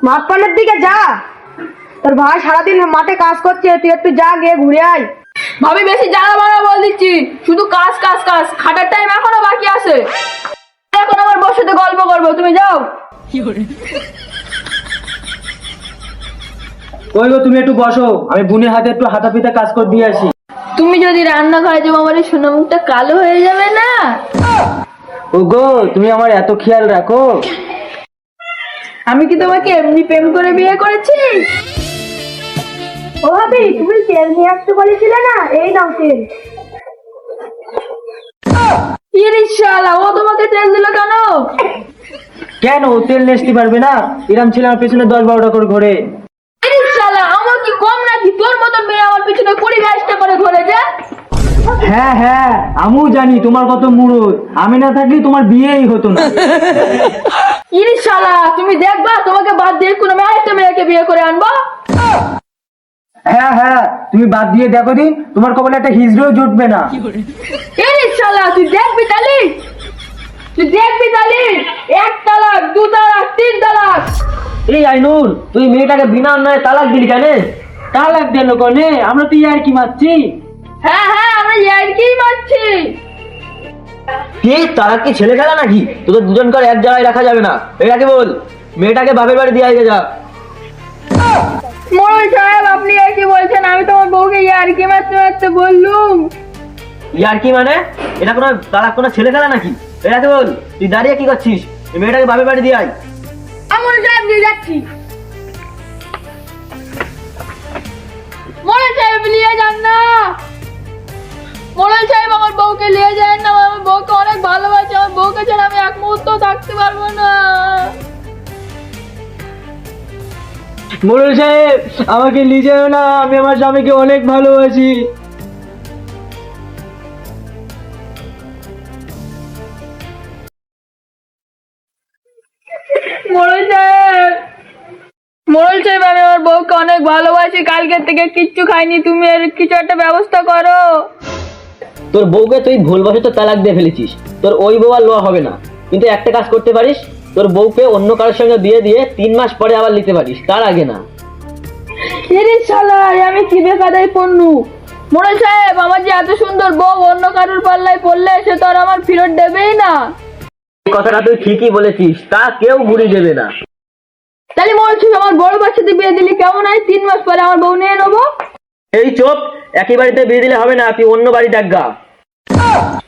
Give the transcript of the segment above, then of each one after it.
মাঠ পানের দিকে যা, তোর ভাই সারাদিন মাঠে কাজ করছে, তুই একটু যা গিয়ে ঘুরে আয়। ভাবি বেশি জ্বালা মারা বল দিচ্ছি, শুধু কাজ কাজ কাজ, খাটার টাইম এখনো বাকি আছে। এখন আমার বউর সাথে গল্প করবো, তুমি যাও। কই গো, তুমি একটু বসো, আমি বোনের হাতে একটু হাতা পিতা কাজ করে দিয়ে আসি। তুমি যদি রান্না ঘরে যাবো আমার এই সোনা মুখটা কালো হয়ে যাবে না? ও গো, তুমি আমার এত খেয়াল রাখো? আমি কি তোমাকে এমনি প্রেম করে বিয়ে করেছি? ও ভাবি, তুমি তেল নিয়ে আসতে বলেছিলে না, এই নাও তেল। ইরে শালা, ও তোমাকে তেল দিল কেন? কেন, ও তেল নেসতে পারবে না? এরম ছিল আমার পেছনে 10-12টা করে ঘোরে। ইরে শালা, আমার কি কম নাকি? তোর মতো মেয়ে আমার পিছনে 20-22টা করে ঘুরে যায়। হ্যাঁ হ্যাঁ, আমিও জানি তোমার কত মুরুদ, আমি না থাকলে তোমার বিয়েই হতো না। ইরে শালা, তুমি দেখবা তোমাকে বাদ দিয়ে কোনো আরেকটা মেয়েকে বিয়ে করে আনবো। হ্যাঁ হ্যাঁ, তুমি বাদ দিয়ে দেখো দিন, তোমার কপালে একটা হিজড়েও জুটবে না। ইরে শালা, তুই দেখবি তালি, তুই দেখবি তালি, 1 তালাক 2 তালাক 3 তালাক। এই আইনুর, তুই মেয়েটাকে বিনা অন্যায় তালাক দিলি কেন? তালাক দিল কনে? আমরা তো আর কি মারছি? হ্যাঁ হ্যাঁ, আমরা ইয়ার্কি মারছি। কি তালাক কি ছেলে খেলা নাকি? তোদের দুজনকে এক জায়গায় রাখা যাবে না। এটাকে বল, মেয়েটাকে বাপের বাড়ি দিয়ে আগে যা। মোড়ল সাহেব, আপনি আর কি বলছেন? আমি তোমার বউকে ইয়ার্কি মারতে মারতে বললুম। ইয়ার কি মানে? এটা কোনো তালাক কোনো ছেলে খেলা নাকি? এটাকে বল, তুই দাঁড়িয়ে কি করছিস? এই মেয়েটাকে বাপের বাড়ি দিয়ে আয়। মোড়ল সাহেব, নিয়ে যাচ্ছি। মোড়ল সাহেব, নিয়ে যান না। মোড়ল সাহেব, আমার বউকে নিয়ে যান না, আমার বউকে অনেক ভালোবাসি, আমার বউকে ছাড়া আমি এক মুহূর্ত থাকতে পারবো না। মোড়ল সাহেব, আমাকে নিয়ে যাও না, আমি আমার স্বামীকে অনেক ভালোবাসি। মোড়ল সাহেব, মোড়ল সাহেব, আমি আমার বউকে অনেক ভালোবাসি, কালকে থেকে কিচ্ছু খাইনি, তুমি এর কিছু একটা ব্যবস্থা করো। তোর বউকে তুই ভুলবশত তালাক দিয়ে ফেলেছিস, তোর ওই বউ আর লওয়া হবে না। কিন্তু একটা কাজ করতে পারিস, তোর বউকে অন্য কারোর সঙ্গে বিয়ে দিয়ে 3 মাস পরে আবার নিতে পারিস, তার আগে না। এরে শালা, আমি কি বেকাদাই পড়নু? মোড়ল সাহেব, আমার যে এত সুন্দর বউ অন্য কারোর পাল্লায় পড়লে সে তো আর আমার ফেরত দেবেই না। এই কথাটা তুই ঠিকই বলেছিস, তা কেউ ঘুরি দেবে না। তাহলে মোড়ল সাহেব, আমার বড় বাচ্চাতে বিয়ে দিলে কেমন হয়? 3 মাস পরে আমার বউ নিয়ে নেবো। এই চোপ, একই বাড়িতে বিয়ে দিলে হবে না, তুই অন্য বাড়ি দেখা।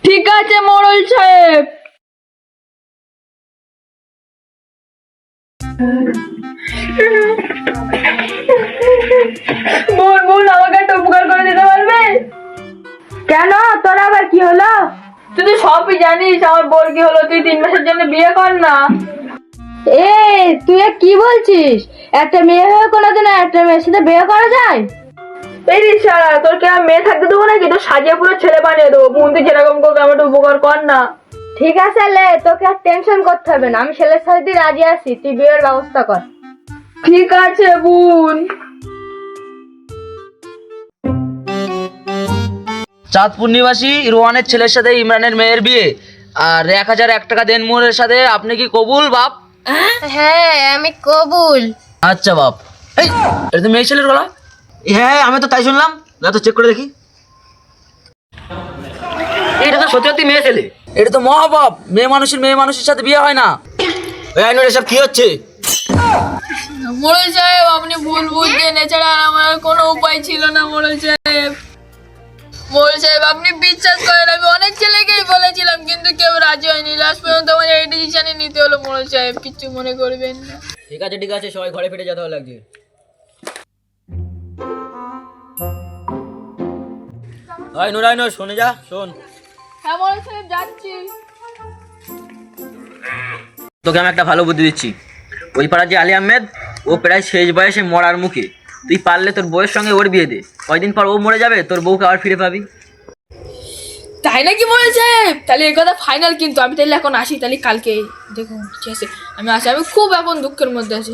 ঠিক আছে মোড়ল সাহেব। বোন বোন, আমাকে একটা উপকার করে দিতে পারবে? কেন, তোর আবার কি হলো? তুই তো সবই জানিস, আমার বোর কি হলো। তুই 3 মাসের জন্য বিয়ে কর না। তুই কি বলছিস? একটা মেয়ে হয়ে কোনোদিন একটা মেয়ের সাথে বিয়ে করা যায়? এই রিসারা, তোর কি আমি মেয়ে থাকতে দেবো নাকি? তোর সাজিয়ে পুরো ছেলে বানিয়ে দেবো। বোন, তুই যেরকম করবে আমার একটু উপকার কর না। ঠিক আছে লে, তোকে আর টেনশন করতে হবে না, আমি ছেলের সাথে রাজি আছি, তুই বিয়ের ব্যবস্থা কর। ঠিক আছে বোন। চাঁদপুর নিবাসী রোহানের ছেলের সাথে ইমরানের মেয়ের বিয়ে, আর 1001 টাকা দেন মোহরের সাথে। আপনি কি কবুল বাপ? হ্যাঁ, আমি কবুল। আচ্ছা বাপ। এই, এটা তো মেয়ে ছেলের গলা। হ্যাঁ, আমি তো তাই শুনলাম, না তো চেক করে দেখি। এটা তো সত্যি সত্যি মেয়ে ছেলে। এটা তো মহাপাপ, মেয়ে মানুষের সাথে বিয়ে হয় না। এই আইনুর, এসব কি হচ্ছে? মোড়ল সাহেব, আপনি ভুল বুঝছেন, এছাড়া আমার কোনো উপায় ছিল না। মোড়ল সাহেব, মোড়ল সাহেব, আপনি বিশ্বাস করেন, আমি অনেক ছেলেকেই বলেছিলাম কিন্তু কেউ রাজি হয়নি। লাস্ট পর্যন্ত আমার এই ডিসিশনে নিতে হলো। মোড়ল সাহেব, কিচ্ছু মনে করবেন না। ঠিক আছে, সবাই ঘরে ফিরে যেতে হবে লাগছে। আইনুর, শুনে যা, শোন। হ্যাঁ মোড়ল সাহেব, যাচ্ছি। তোকে আমি একটা ভালো বুদ্ধি দিচ্ছি। ওই পাড়ার যে আলী আহমেদ, ও প্রায় শেষ বয়সে মরার মুখে। তুই পারলে তোর বউয়ের সঙ্গে ওর বিয়ে দে, কয়দিন পর ও মরে যাবে, তোর বউকে আবার ফিরে পাবি। তাই নাকি মোড়ল সাহেব? তাহলে এই কথা ফাইনাল কিন্তু। আমি তাহলে এখন আসি, তাহলে কালকে দেখুন। ঠিক আছে, আমি আসি, আমি খুব এখন দুঃখের মধ্যে আছি।